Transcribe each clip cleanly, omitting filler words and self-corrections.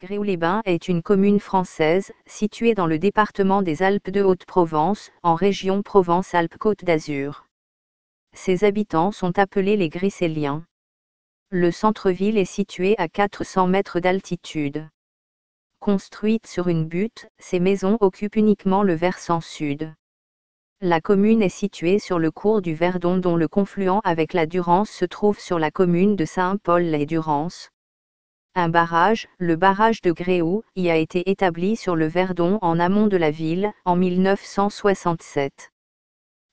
Gréoux-les-Bains est une commune française, située dans le département des Alpes de Haute-Provence, en région Provence-Alpes-Côte d'Azur. Ses habitants sont appelés les Grisselliens. Le centre-ville est situé à 400 mètres d'altitude. Construite sur une butte, ces maisons occupent uniquement le versant sud. La commune est située sur le cours du Verdon dont le confluent avec la Durance se trouve sur la commune de Saint-Paul-lès-Durance. Un barrage, le barrage de Gréoux, y a été établi sur le Verdon en amont de la ville, en 1967.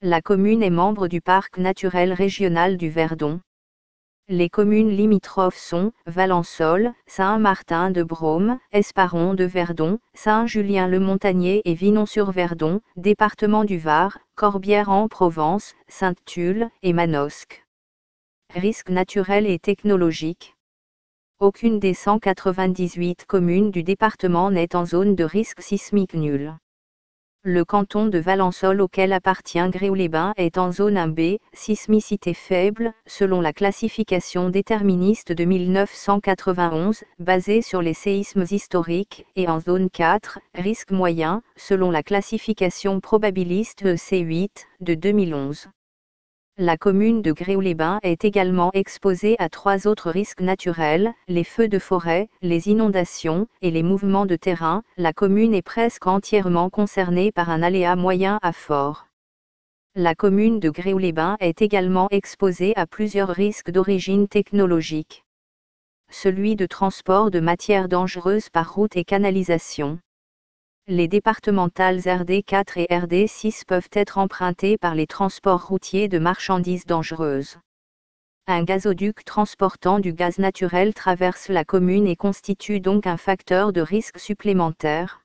La commune est membre du Parc naturel régional du Verdon. Les communes limitrophes sont Valençol, Saint-Martin-de-Brome, Esparon de Verdon, Saint-Julien-le-Montagnier et Vinon-sur-Verdon, département du Var, Corbière-en-Provence, Sainte-Tulle et Manosque. Risques naturels et technologiques. Aucune des 198 communes du département n'est en zone de risque sismique nul. Le canton de Valençol auquel appartient Gréoux-les-Bains est en zone 1B, sismicité faible, selon la classification déterministe de 1991, basée sur les séismes historiques, et en zone 4, risque moyen, selon la classification probabiliste EC8, de 2011. La commune de Gréoux-les-Bains est également exposée à 3 autres risques naturels, les feux de forêt, les inondations et les mouvements de terrain. La commune est presque entièrement concernée par un aléa moyen à fort. La commune de Gréoux-les-Bains est également exposée à plusieurs risques d'origine technologique. Celui de transport de matières dangereuses par route et canalisation. Les départementales RD4 et RD6 peuvent être empruntées par les transports routiers de marchandises dangereuses. Un gazoduc transportant du gaz naturel traverse la commune et constitue donc un facteur de risque supplémentaire.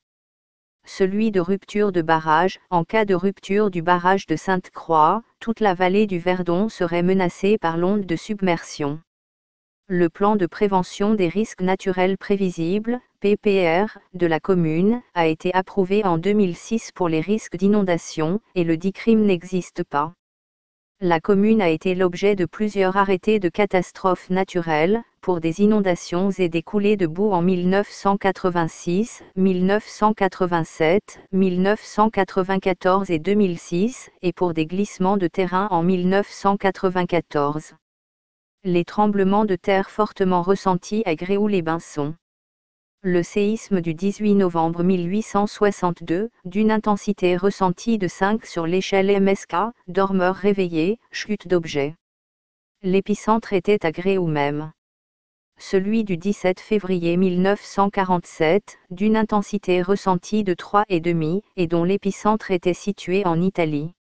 Celui de rupture de barrage. En cas de rupture du barrage de Sainte-Croix, toute la vallée du Verdon serait menacée par l'onde de submersion. Le plan de prévention des risques naturels prévisibles, PPR, de la commune, a été approuvé en 2006 pour les risques d'inondation, et le DICRIM n'existe pas. La commune a été l'objet de plusieurs arrêtés de catastrophes naturelles, pour des inondations et des coulées de boue en 1986, 1987, 1994 et 2006, et pour des glissements de terrain en 1994. Les tremblements de terre fortement ressentis à Gréoux-les-Bains sont le séisme du 18 novembre 1862, d'une intensité ressentie de 5 sur l'échelle MSK, dormeurs réveillés, chute d'objets. L'épicentre était à Gréoux même. Celui du 17 février 1947, d'une intensité ressentie de 3,5, et dont l'épicentre était situé en Italie.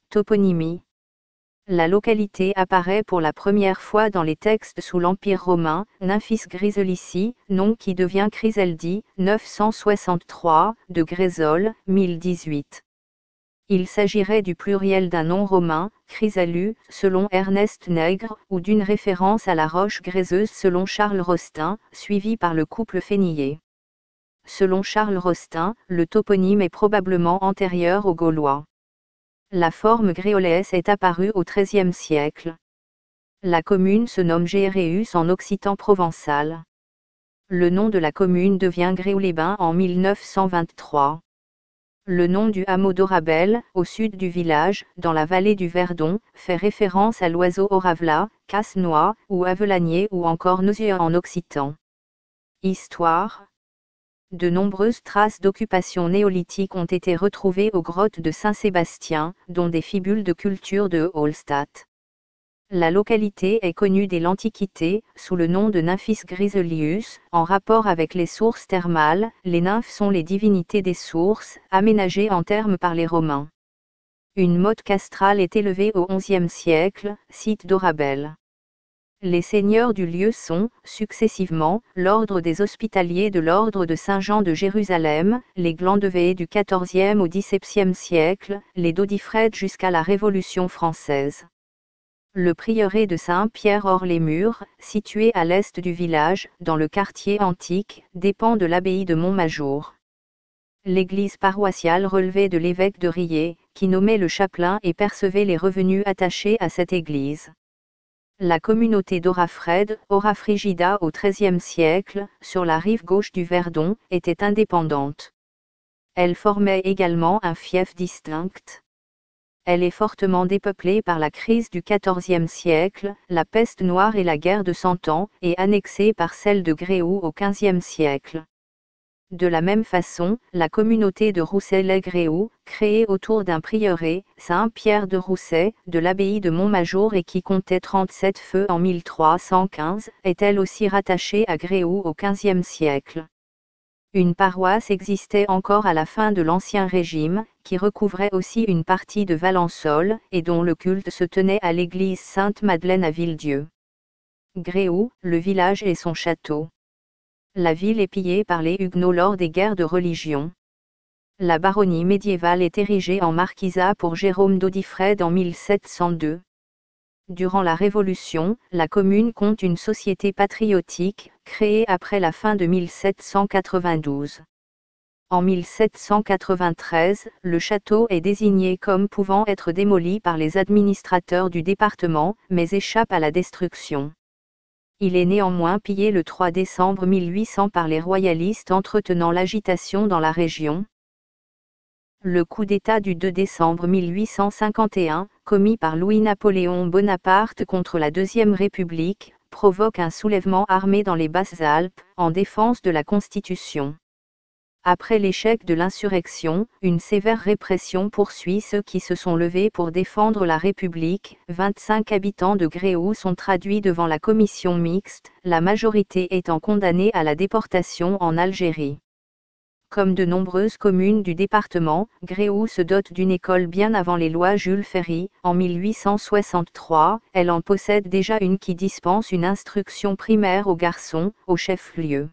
Toponymie. La localité apparaît pour la première fois dans les textes sous l'Empire romain, Nymphis Griselici, nom qui devient Chrysaldi, 963, de Grésol, 1018. Il s'agirait du pluriel d'un nom romain, Chrysalu, selon Ernest Nègre, ou d'une référence à la roche gréseuse selon Charles Rostin, suivi par le couple Fénillé. Selon Charles Rostin, le toponyme est probablement antérieur aux Gaulois. La forme gréolaise est apparue au XIIIe siècle. La commune se nomme Géréus en occitan provençal. Le nom de la commune devient Gréoux-les-Bains en 1923. Le nom du hameau d'Orabel, au sud du village, dans la vallée du Verdon, fait référence à l'oiseau Oravla, casse-noix, ou avelanier ou encore nausieux en occitan. Histoire. De nombreuses traces d'occupation néolithique ont été retrouvées aux grottes de Saint-Sébastien, dont des fibules de culture de Holstatt. La localité est connue dès l'Antiquité, sous le nom de Nymphis Griselius, en rapport avec les sources thermales. Les nymphes sont les divinités des sources, aménagées en termes par les Romains. Une motte castrale est élevée au XIe siècle, site d'Orabel. Les seigneurs du lieu sont, successivement, l'ordre des Hospitaliers de l'ordre de Saint-Jean de Jérusalem, les Glandevée du XIVe au XVIIe siècle, les Dodifrèdes jusqu'à la Révolution française. Le prieuré de Saint-Pierre-hors-les-Murs, situé à l'est du village, dans le quartier antique, dépend de l'abbaye de Montmajour. L'église paroissiale relevait de l'évêque de Riez, qui nommait le chapelain et percevait les revenus attachés à cette église. La communauté d'Orafred, Orafrigida au XIIIe siècle, sur la rive gauche du Verdon, était indépendante. Elle formait également un fief distinct. Elle est fortement dépeuplée par la crise du XIVe siècle, la peste noire et la guerre de Cent Ans, et annexée par celle de Gréoux au XVe siècle. De la même façon, la communauté de Rousset-lès-Gréoux, créée autour d'un prieuré, Saint-Pierre de Rousset, de l'abbaye de Montmajour et qui comptait 37 feux en 1315, est elle aussi rattachée à Gréoux au XVe siècle. Une paroisse existait encore à la fin de l'Ancien Régime, qui recouvrait aussi une partie de Valençol, et dont le culte se tenait à l'église Sainte-Madeleine à Villedieu. Gréoux, le village et son château. La ville est pillée par les Huguenots lors des guerres de religion. La baronnie médiévale est érigée en marquisat pour Jérôme d'Audifred en 1702. Durant la Révolution, la commune compte une société patriotique, créée après la fin de 1792. En 1793, le château est désigné comme pouvant être démoli par les administrateurs du département, mais échappe à la destruction. Il est néanmoins pillé le 3 décembre 1800 par les royalistes entretenant l'agitation dans la région. Le coup d'État du 2 décembre 1851, commis par Louis-Napoléon Bonaparte contre la Deuxième République, provoque un soulèvement armé dans les Basses-Alpes, en défense de la Constitution. Après l'échec de l'insurrection, une sévère répression poursuit ceux qui se sont levés pour défendre la République. 25 habitants de Gréoux sont traduits devant la commission mixte, la majorité étant condamnée à la déportation en Algérie. Comme de nombreuses communes du département, Gréoux se dote d'une école bien avant les lois Jules Ferry. En 1863, elle en possède déjà une qui dispense une instruction primaire aux garçons, au chef-lieu.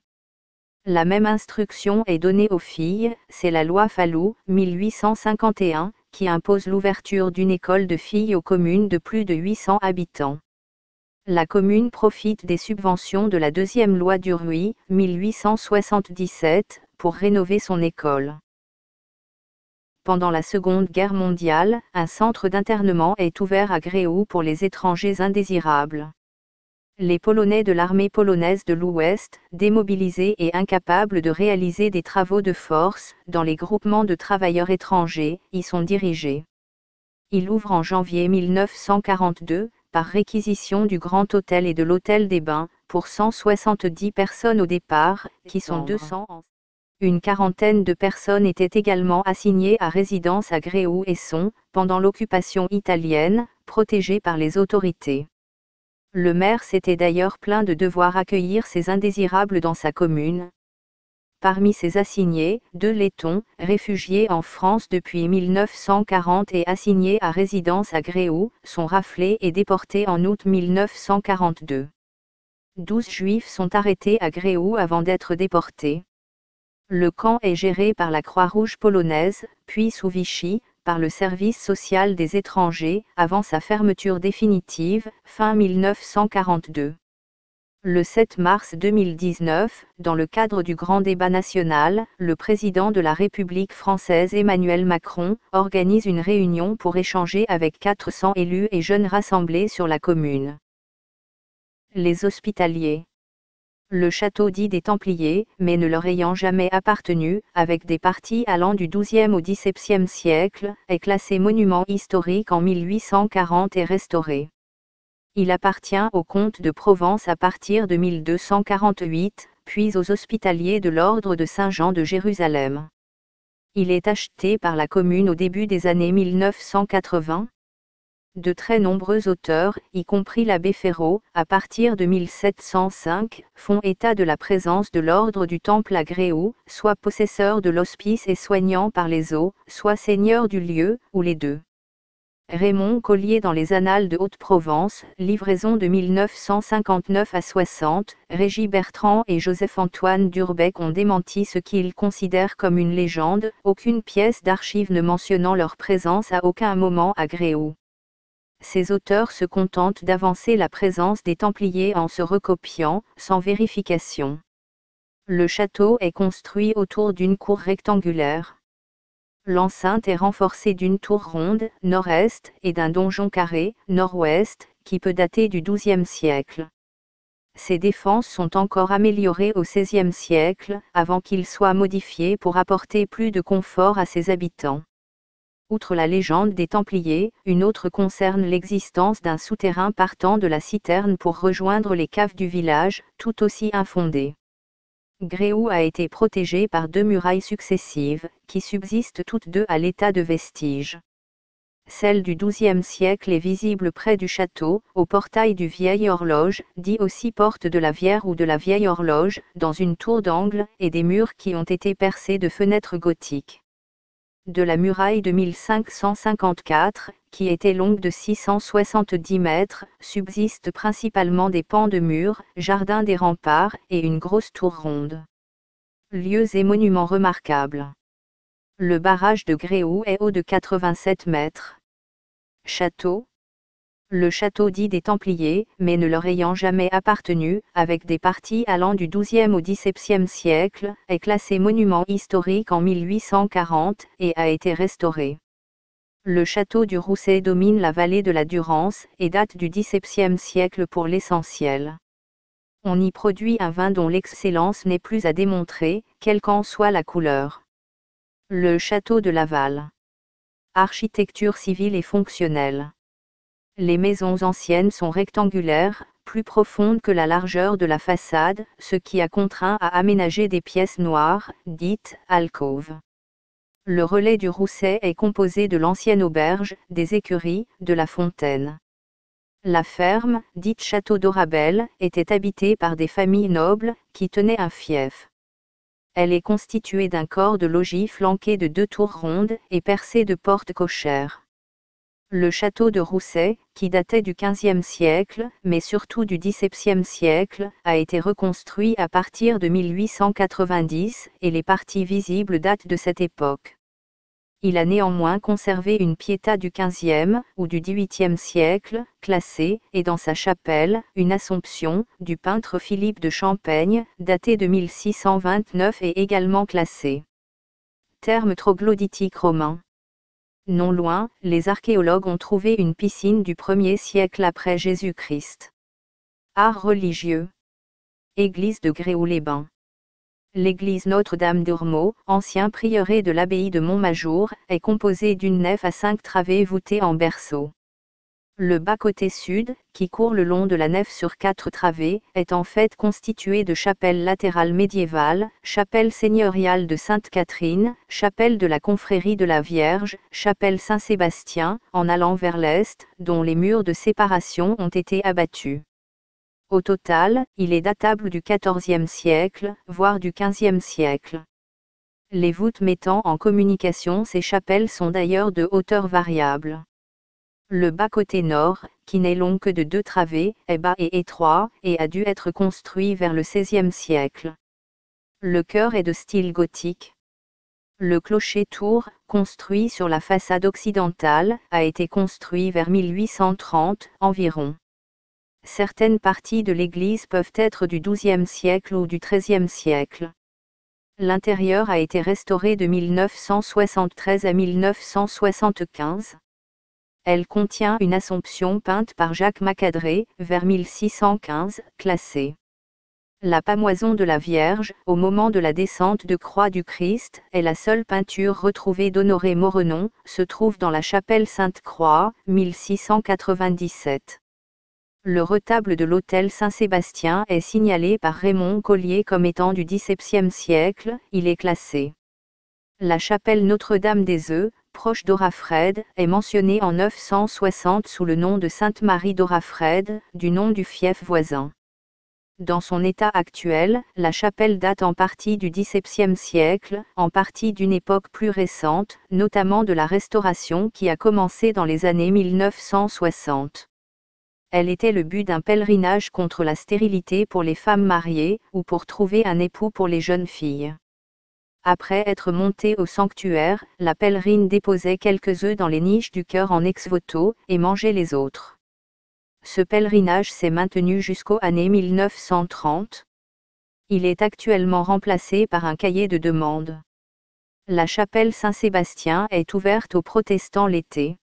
La même instruction est donnée aux filles, c'est la loi Fallou, 1851, qui impose l'ouverture d'une école de filles aux communes de plus de 800 habitants. La commune profite des subventions de la deuxième loi Duruy, 1877, pour rénover son école. Pendant la Seconde Guerre mondiale, un centre d'internement est ouvert à Gréoux pour les étrangers indésirables. Les Polonais de l'armée polonaise de l'Ouest, démobilisés et incapables de réaliser des travaux de force, dans les groupements de travailleurs étrangers, y sont dirigés. Il ouvre en janvier 1942, par réquisition du Grand Hôtel et de l'Hôtel des Bains, pour 170 personnes au départ, qui sont 200 en... Une quarantaine de personnes étaient également assignées à résidence à Gréoux et sont, pendant l'occupation italienne, protégées par les autorités. Le maire s'était d'ailleurs plaint de devoir accueillir ces indésirables dans sa commune. Parmi ces assignés, 2 Lettons, réfugiés en France depuis 1940 et assignés à résidence à Gréoux, sont raflés et déportés en août 1942. 12 Juifs sont arrêtés à Gréoux avant d'être déportés. Le camp est géré par la Croix-Rouge polonaise, puis sous Vichy, par le service social des étrangers, avant sa fermeture définitive, fin 1942. Le 7 mars 2019, dans le cadre du grand débat national, le président de la République française Emmanuel Macron organise une réunion pour échanger avec 400 élus et jeunes rassemblés sur la commune. Les Hospitaliers. Le château dit des Templiers, mais ne leur ayant jamais appartenu, avec des parties allant du XIIe au XVIIe siècle, est classé monument historique en 1840 et restauré. Il appartient aux comtes de Provence à partir de 1248, puis aux Hospitaliers de l'ordre de Saint-Jean de Jérusalem. Il est acheté par la commune au début des années 1980. De très nombreux auteurs, y compris l'abbé Ferraud, à partir de 1705, font état de la présence de l'ordre du Temple à Gréoux, soit possesseur de l'hospice et soignant par les eaux, soit seigneur du lieu, ou les deux. Raymond Collier dans les Annales de Haute-Provence, livraison de 1959 à 60, Régis Bertrand et Joseph-Antoine d'Urbec ont démenti ce qu'ils considèrent comme une légende, aucune pièce d'archive ne mentionnant leur présence à aucun moment à Gréoux. Ces auteurs se contentent d'avancer la présence des Templiers en se recopiant, sans vérification. Le château est construit autour d'une cour rectangulaire. L'enceinte est renforcée d'une tour ronde, nord-est, et d'un donjon carré, nord-ouest, qui peut dater du XIIe siècle. Ses défenses sont encore améliorées au XVIe siècle, avant qu'il soit modifié pour apporter plus de confort à ses habitants. Outre la légende des Templiers, une autre concerne l'existence d'un souterrain partant de la citerne pour rejoindre les caves du village, tout aussi infondées. Gréoux a été protégé par 2 murailles successives, qui subsistent toutes deux à l'état de vestige. Celle du XIIe siècle est visible près du château, au portail du Vieille Horloge, dit aussi porte de la Vière ou de la Vieille Horloge, dans une tour d'angle, et des murs qui ont été percés de fenêtres gothiques. De la muraille de 1554, qui était longue de 670 mètres, subsistent principalement des pans de murs, jardins des remparts, et une grosse tour ronde. Lieux et monuments remarquables. Le barrage de Gréoux est haut de 87 mètres. Château. Le château dit des Templiers, mais ne leur ayant jamais appartenu, avec des parties allant du XIIe au XVIIe siècle, est classé monument historique en 1840, et a été restauré. Le château du Rousset domine la vallée de la Durance, et date du XVIIe siècle pour l'essentiel. On y produit un vin dont l'excellence n'est plus à démontrer, quelle qu'en soit la couleur. Le château de Laval. Architecture civile et fonctionnelle. Les maisons anciennes sont rectangulaires, plus profondes que la largeur de la façade, ce qui a contraint à aménager des pièces noires, dites alcôves. Le relais du Rousset est composé de l'ancienne auberge, des écuries, de la fontaine. La ferme, dite Château d'Orabel, était habitée par des familles nobles, qui tenaient un fief. Elle est constituée d'un corps de logis flanqué de 2 tours rondes et percé de portes cochères. Le château de Rousset, qui datait du XVe siècle, mais surtout du XVIIe siècle, a été reconstruit à partir de 1890, et les parties visibles datent de cette époque. Il a néanmoins conservé une piéta du XVe, ou du XVIIIe siècle, classée, et dans sa chapelle, une Assomption, du peintre Philippe de Champaigne, datée de 1629 et également classée. Terme troglodytique romain. Non loin, les archéologues ont trouvé une piscine du 1er siècle après Jésus-Christ. Art religieux. Église de Gréoux-les-Bains. L'église Notre-Dame d'Ormeaux, ancien prieuré de l'abbaye de Montmajour, est composée d'une nef à 5 travées voûtées en berceau. Le bas-côté sud, qui court le long de la nef sur 4 travées, est en fait constitué de chapelles latérales médiévales, chapelle seigneuriale de Sainte-Catherine, chapelle de la confrérie de la Vierge, chapelle Saint-Sébastien, en allant vers l'est, dont les murs de séparation ont été abattus. Au total, il est datable du XIVe siècle, voire du XVe siècle. Les voûtes mettant en communication ces chapelles sont d'ailleurs de hauteur variable. Le bas-côté nord, qui n'est long que de 2 travées, est bas et étroit, et a dû être construit vers le XVIe siècle. Le chœur est de style gothique. Le clocher-tour, construit sur la façade occidentale, a été construit vers 1830 environ. Certaines parties de l'église peuvent être du XIIe siècle ou du XIIIe siècle. L'intérieur a été restauré de 1973 à 1975. Elle contient une Assomption peinte par Jacques Macadré, vers 1615, classée. La Pamoison de la Vierge, au moment de la descente de croix du Christ, est la seule peinture retrouvée d'Honoré Morenon, se trouve dans la chapelle Sainte-Croix, 1697. Le retable de l'autel Saint-Sébastien est signalé par Raymond Collier comme étant du XVIIe siècle, il est classé. La chapelle Notre-Dame des Œufs, proche d'Orafred, est mentionnée en 960 sous le nom de Sainte-Marie d'Orafred, du nom du fief voisin. Dans son état actuel, la chapelle date en partie du XVIIe siècle, en partie d'une époque plus récente, notamment de la Restauration qui a commencé dans les années 1960. Elle était le but d'un pèlerinage contre la stérilité pour les femmes mariées, ou pour trouver un époux pour les jeunes filles. Après être montée au sanctuaire, la pèlerine déposait quelques œufs dans les niches du chœur en ex-voto, et mangeait les autres. Ce pèlerinage s'est maintenu jusqu'aux années 1930. Il est actuellement remplacé par un cahier de demande. La chapelle Saint-Sébastien est ouverte aux protestants l'été.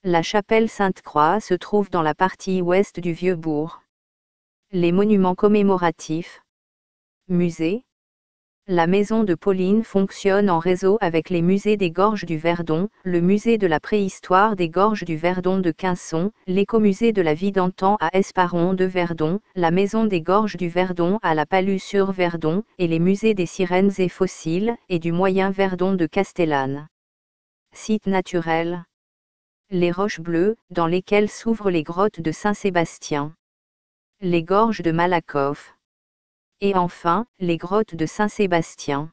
La chapelle Sainte-Croix se trouve dans la partie ouest du vieux bourg. Les monuments commémoratifs. Musées. La maison de Pauline fonctionne en réseau avec les musées des Gorges du Verdon, le musée de la préhistoire des Gorges du Verdon de Quinçon, l'écomusée de la vie d'antan à Esparon de Verdon, la maison des Gorges du Verdon à la Palus-sur-Verdon, et les musées des sirènes et fossiles, et du Moyen Verdon de Castellane. Sites naturels. Les roches bleues, dans lesquelles s'ouvrent les grottes de Saint-Sébastien. Les gorges de Malakoff. Et enfin, les grottes de Saint-Sébastien.